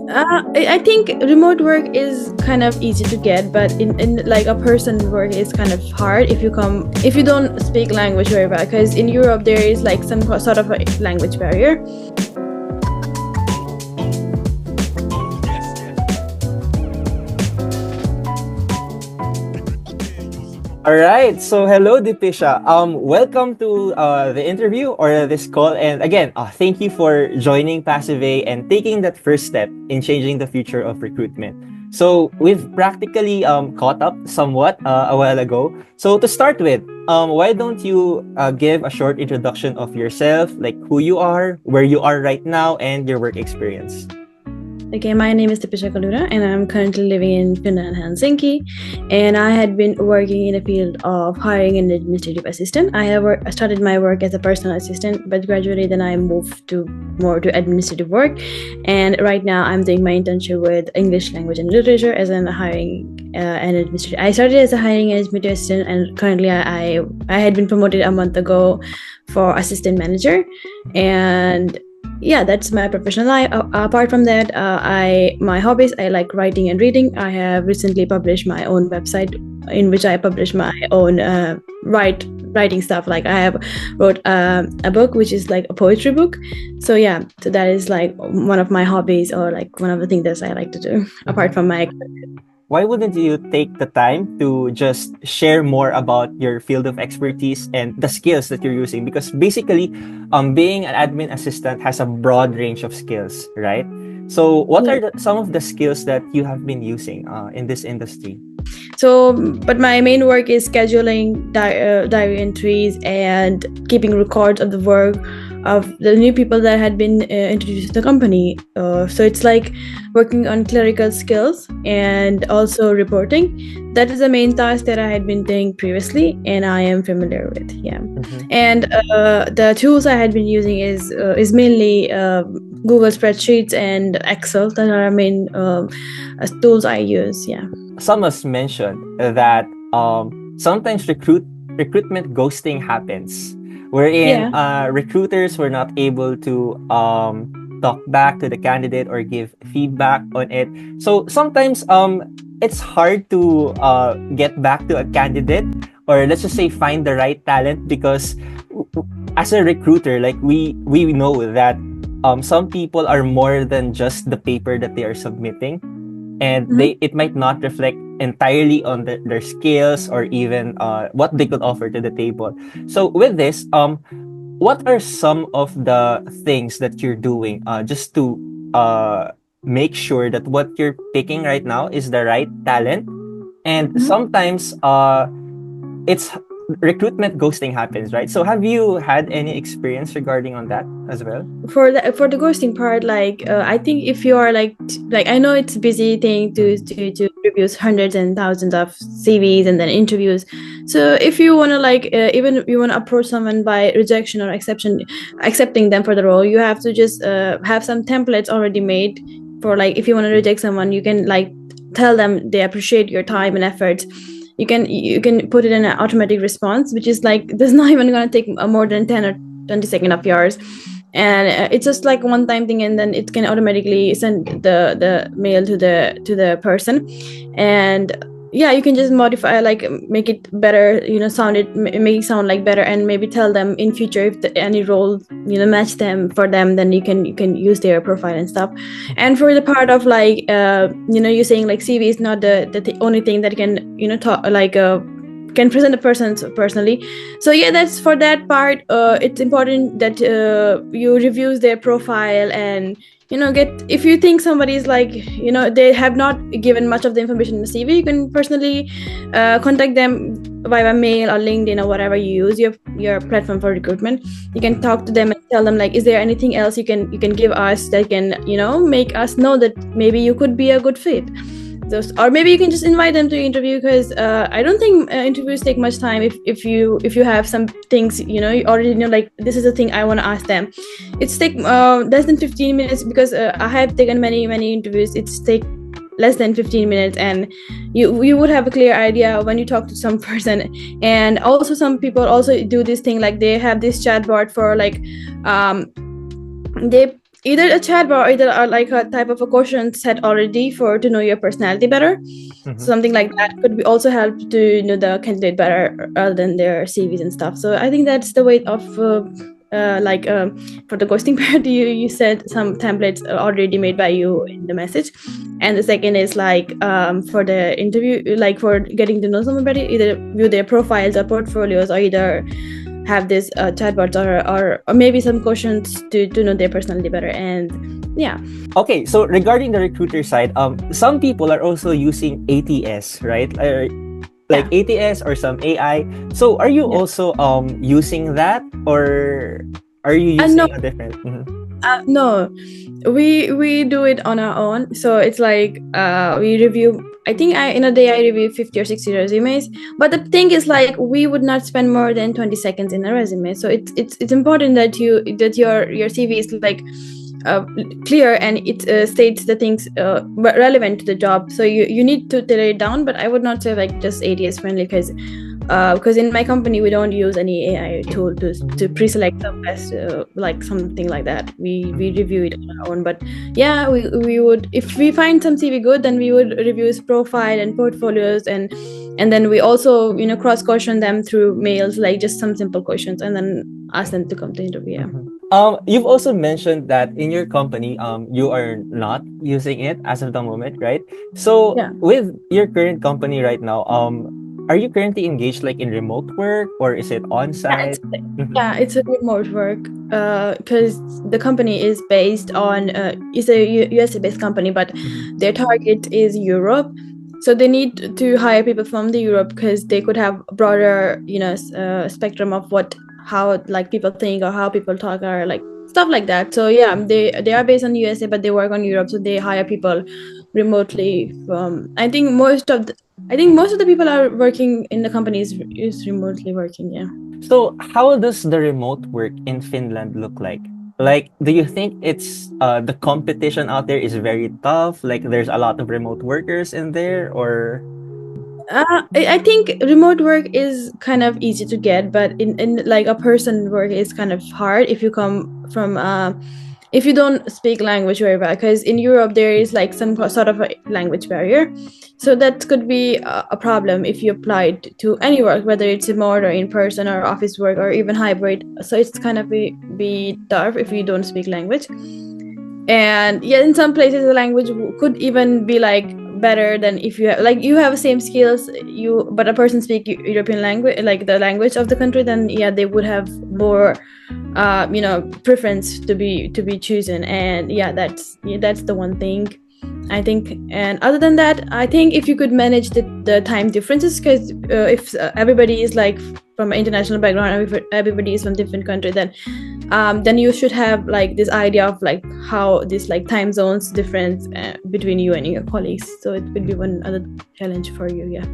I think remote work is kind of easy to get, but in like a person work is kind of hard if you don't speak language very well. Because in Europe there is like some sort of a language barrier. All right. So hello, Dipisha. Welcome to the interview or this call. And again, thank you for joining Passivae and taking that first step in changing the future of recruitment. So we've practically caught up somewhat a while ago. So to start with, why don't you give a short introduction of yourself, like who you are, where you are right now, and your work experience? Okay, my name is Dipisha Kalura, and I'm currently living in Finland, Helsinki. And I had been working in the field of hiring an administrative assistant. I started my work as a personal assistant, but gradually then I moved to more to administrative work. And right now I'm doing my internship with English language and literature as an hiring an administrative. I started as a hiring and administrative assistant, and currently I had been promoted a month ago for assistant manager. And yeah, that's my professional life. Apart from that, my hobbies, I like writing and reading. I have recently published my own website in which I publish my own writing stuff. Like I have wrote a book which is like a poetry book. So yeah, so that is like one of my hobbies, or like one of the things that I like to do apart from my. Why wouldn't you take the time to just share more about your field of expertise and the skills that you're using? Because basically, being an admin assistant has a broad range of skills, right? So, what are some of the skills that you have been using in this industry? So, but my main work is scheduling diary entries and keeping records of the work of the new people that had been introduced to the company. So it's like working on clerical skills and also reporting. That is the main task that I had been doing previously, and I am familiar with. Yeah, and the tools I had been using is mainly Google spreadsheets and Excel. That are main tools I use. Yeah. Some has mentioned that sometimes recruitment ghosting happens, wherein recruiters were not able to talk back to the candidate or give feedback on it. So sometimes it's hard to get back to a candidate, or let's just say find the right talent, because as a recruiter, like we know that some people are more than just the paper that they are submitting, and it might not reflect entirely on their skills or even what they could offer to the table. So with this, what are some of the things that you're doing just to make sure that what you're picking right now is the right talent? And sometimes it's recruitment ghosting happens, right? So have you had any experience regarding on that as well? For the ghosting part, like I think if you are like I know it's a busy thing to review hundreds and thousands of CVs and then interviews. So if you want to even if you want to approach someone by rejection or accepting them for the role, you have to just have some templates already made for, like, if you want to reject someone, you can like tell them they appreciate your time and efforts. You can put it in an automatic response, which is like there's not even going to take more than 10 or 20 seconds of yours, and it's just like one time thing, and then it can automatically send the mail to the person. And yeah, you can just modify, like make it better, make it sound like better, and maybe tell them in future if any role match them for them, then you can use their profile and stuff. And for the part of like you saying like CV is not the only thing that can talk like can present a person personally. So yeah, that's for that part. It's important that you review their profile, and get, if you think somebody is like they have not given much of the information in the CV, you can personally contact them via mail or LinkedIn or whatever you use, your platform for recruitment. You can talk to them and tell them, like, is there anything else you can give us that can make us know that maybe you could be a good fit. Or maybe you can just invite them to interview, because I don't think interviews take much time. If you have some things you already know, like this is the thing I want to ask them, it's take less than 15 minutes, because I have taken many interviews. It's take less than 15 minutes, and you would have a clear idea when you talk to some person. And also some people also do this thing, like they have this chatbot for like they either a chatbot or either like a type of a question set already for to know your personality better. Something like that could be also help to know the candidate better rather than their CVs and stuff. So I think that's the way of for the ghosting part, you said some templates are already made by you in the message, and the second is like for the interview, like for getting to know somebody, either view their profiles or portfolios, or either have this chatbots or maybe some questions to know their personality better. And yeah. Okay, so regarding the recruiter side, some people are also using ATS, right? Like ATS or some AI. So are you also using that, or are you using a different? No, we do it on our own. So it's like we review. I think in a day I review 50 or 60 resumes. But the thing is, like, we would not spend more than 20 seconds in a resume. So it's important that your CV is like clear and it states the things relevant to the job. So you need to tailor it down. But I would not say like just ATS friendly, because in my company we don't use any AI tool to pre-select the best, like something like that. We review it on our own. But yeah, we would, if we find some CV good, then we would review his profile and portfolios, and then we also cross question them through mails, like just some simple questions, and then ask them to come to interview. You've also mentioned that in your company, you are not using it as of the moment, right? So with your current company right now, are you currently engaged like in remote work, or is it on site? Yeah, it's a remote work because the company is based on it's a USA based company, but their target is Europe. So they need to hire people from the Europe because they could have a broader spectrum of how like people think or how people talk, or like stuff like that. So yeah, they are based on USA, but they work on Europe, so they hire people remotely from. I think most of the people are working in the companies is remotely working. Yeah. So how does the remote work in Finland look like? Like, do you think it's the competition out there is very tough? Like, there's a lot of remote workers in there, or? I think remote work is kind of easy to get, but in like a person work is kind of hard if you come from if you don't speak language very well, because in Europe there is like some sort of a language barrier. So that could be a problem if you applied to any work, whether it's remote or in person or office work or even hybrid. So it's kind of be tough if you don't speak language. And yeah, in some places the language could even be like better than if you have the same skills, but a person speak European language, like the language of the country, then yeah, they would have more preference to be chosen. And yeah, that's the one thing I think. And other than that, I think if you could manage the time differences, because if everybody is like from an international background, everybody is from different country, then you should have like this idea of like how this like time zones difference between you and your colleagues. So it could be one other challenge for you. Yeah.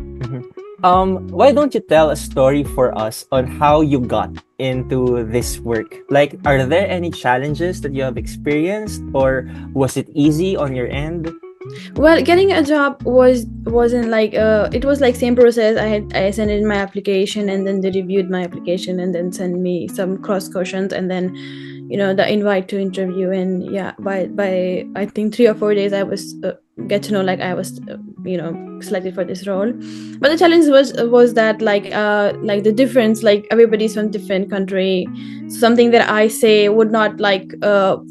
Why don't you tell a story for us on how you got into this work? Like, are there any challenges that you have experienced, or was it easy on your end? Well, getting a job wasn't like it was like same process. I sent in my application, and then they reviewed my application and then sent me some cross questions, and then the invite to interview. And yeah, by I think 3 or 4 days I was get to know like I was selected for this role. But the challenge was that like the difference, like everybody's from different country. Something that I say would not like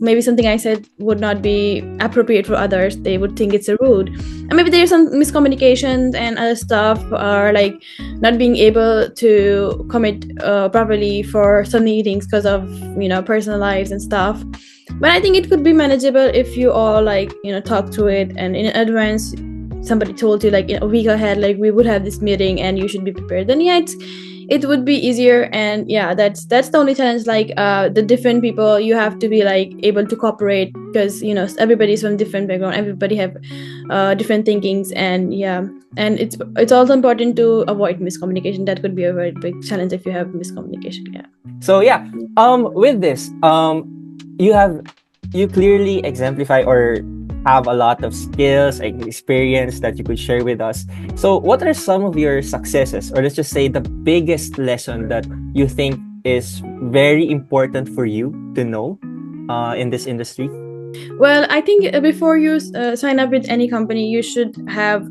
maybe something I said would not be appropriate for others. They would think it's a rude, and maybe there's some miscommunications and other stuff, or like not being able to commit properly for some meetings because of personal lives and stuff. But I think it could be manageable if you all like talk through it, and in advance somebody told you like a week ahead, like we would have this meeting and you should be prepared. Then yeah, it would be easier. And yeah, that's the only challenge. Like the different people, you have to be like able to cooperate, because everybody's from different background, everybody have different thinkings. And yeah, and it's also important to avoid miscommunication. That could be a very big challenge if you have miscommunication. Yeah. So yeah, with this, you clearly exemplify or have a lot of skills and experience that you could share with us. So what are some of your successes, or let's just say the biggest lesson that you think is very important for you to know in this industry? Well, I think before you sign up with any company, you should have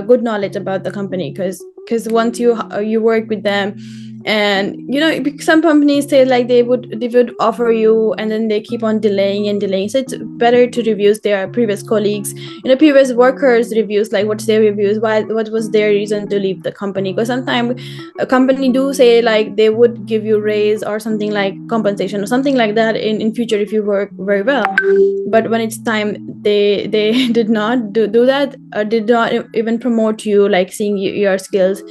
good knowledge about the company, because once you work with them, and some companies say like they would offer you, and then they keep on delaying and delaying. So it's better to review their previous colleagues, previous workers reviews, like what's their reviews, what was their reason to leave the company. Because sometimes a company do say like they would give you raise or something like compensation or something like that in future if you work very well, but when it's time, they did not do that, or did not even promote you, like seeing your skills.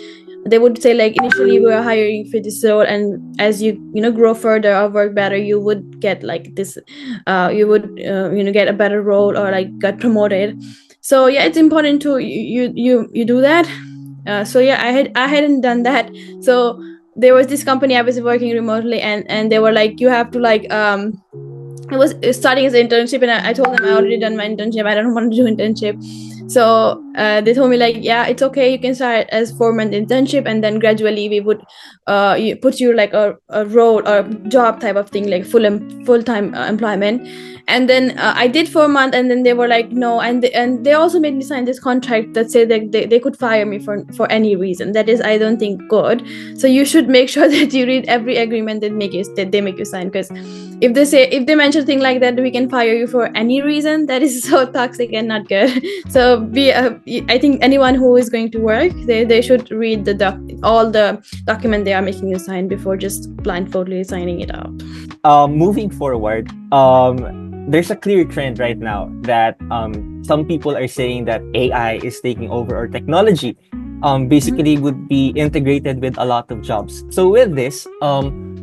They would say like initially we are hiring for this role, and as you grow further or work better, you would get like this, you would get a better role or like get promoted. So yeah, it's important to you do that. So yeah, I hadn't done that. So there was this company I was working remotely, and they were like, you have to like I was starting as an internship, and I told them I already done my internship. I don't want to do internship. So they told me like, yeah, it's okay. You can start as 4 month internship, and then gradually we would put you like a role or job type of thing, like full time employment. And then I did 4 months, and then they were like, no, and they also made me sign this contract that said that they could fire me for any reason. That is, I don't think good. So you should make sure that you read every agreement that they make you sign, because if they mention thing like that, we can fire you for any reason, that is so toxic and not good. So I think anyone who is going to work, they should read all the document they are making you sign before just blindfoldly signing it out. Moving forward, there's a clear trend right now that some people are saying that AI is taking over, or technology basically would be integrated with a lot of jobs. So with this,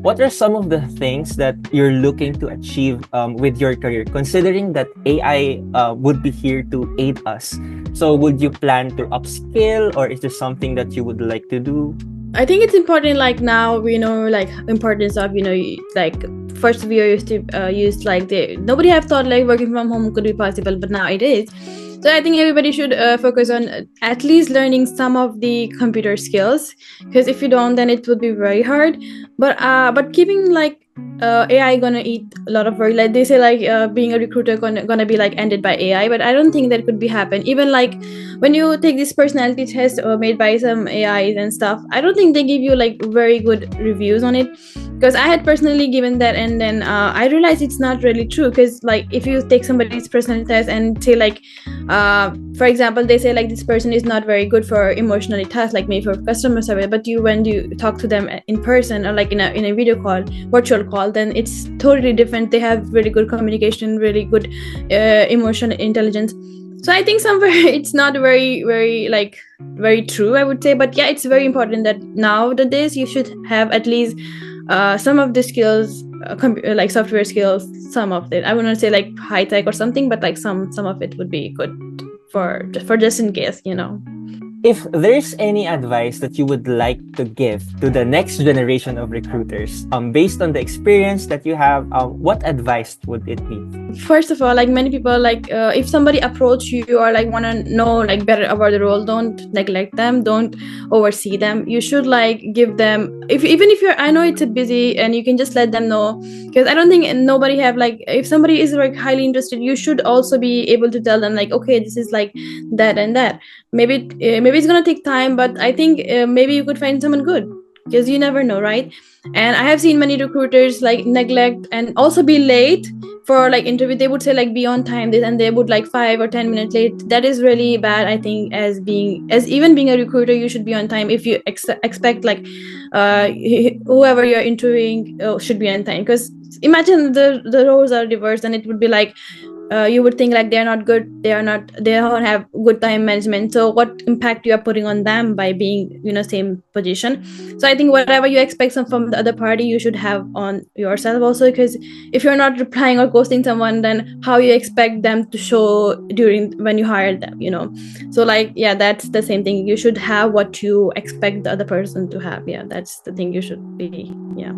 what are some of the things that you're looking to achieve with your career, considering that AI would be here to aid us? So would you plan to upskill, or is there something that you would like to do? I think it's important, like now we know like importance of like first we used to use like nobody have thought like working from home could be possible, but now it is. So I think everybody should focus on at least learning some of the computer skills, because if you don't, then it would be very hard. But keeping like AI gonna eat a lot of work. Like they say, like being a recruiter gonna be like ended by AI, but I don't think that could be happen. Even like when you take this personality test made by some AIs and stuff, I don't think they give you like very good reviews on it, because I had personally given that, and then I realized it's not really true. Because like if you take somebody's personality test and say like for example, they say like this person is not very good for emotionally tasks, like maybe for customer service, but when you talk to them in person or like in a video call, virtual call, then it's totally different. They have really good communication, really good emotional intelligence. So I think somewhere it's not very true, I would say. But yeah, it's very important that nowadays you should have at least some of the skills, like software skills, some of it. I would not say like high tech or something, but like some of it would be good for just in case. If there's any advice that you would like to give to the next generation of recruiters, based on the experience that you have, what advice would it be? First of all, like many people, like if somebody approach you or like want to know like better about the role, don't neglect them, don't oversee them. You should like give them, even if I know it's a busy, and you can just let them know, because I don't think nobody have like, if somebody is like highly interested, you should also be able to tell them like, okay, this is like that and that. Maybe it's gonna take time, but I think maybe you could find someone good, because you never know, right? And I have seen many recruiters like neglect and also be late for like interview. They would say like be on time this, and they would like 5 or 10 minutes late. That is really bad. I think as even being a recruiter, you should be on time. If you expect like whoever you're interviewing should be on time, because imagine the roles are reversed, and it would be like you would think like they're not good, they don't have good time management. So what impact you are putting on them by being same position? So I think whatever you expect from the other party, you should have on yourself also, because if you're not replying or ghosting someone, then how you expect them to show when you hire them? So like, yeah, that's the same thing. You should have what you expect the other person to have. Yeah, that's the thing you should be. Yeah.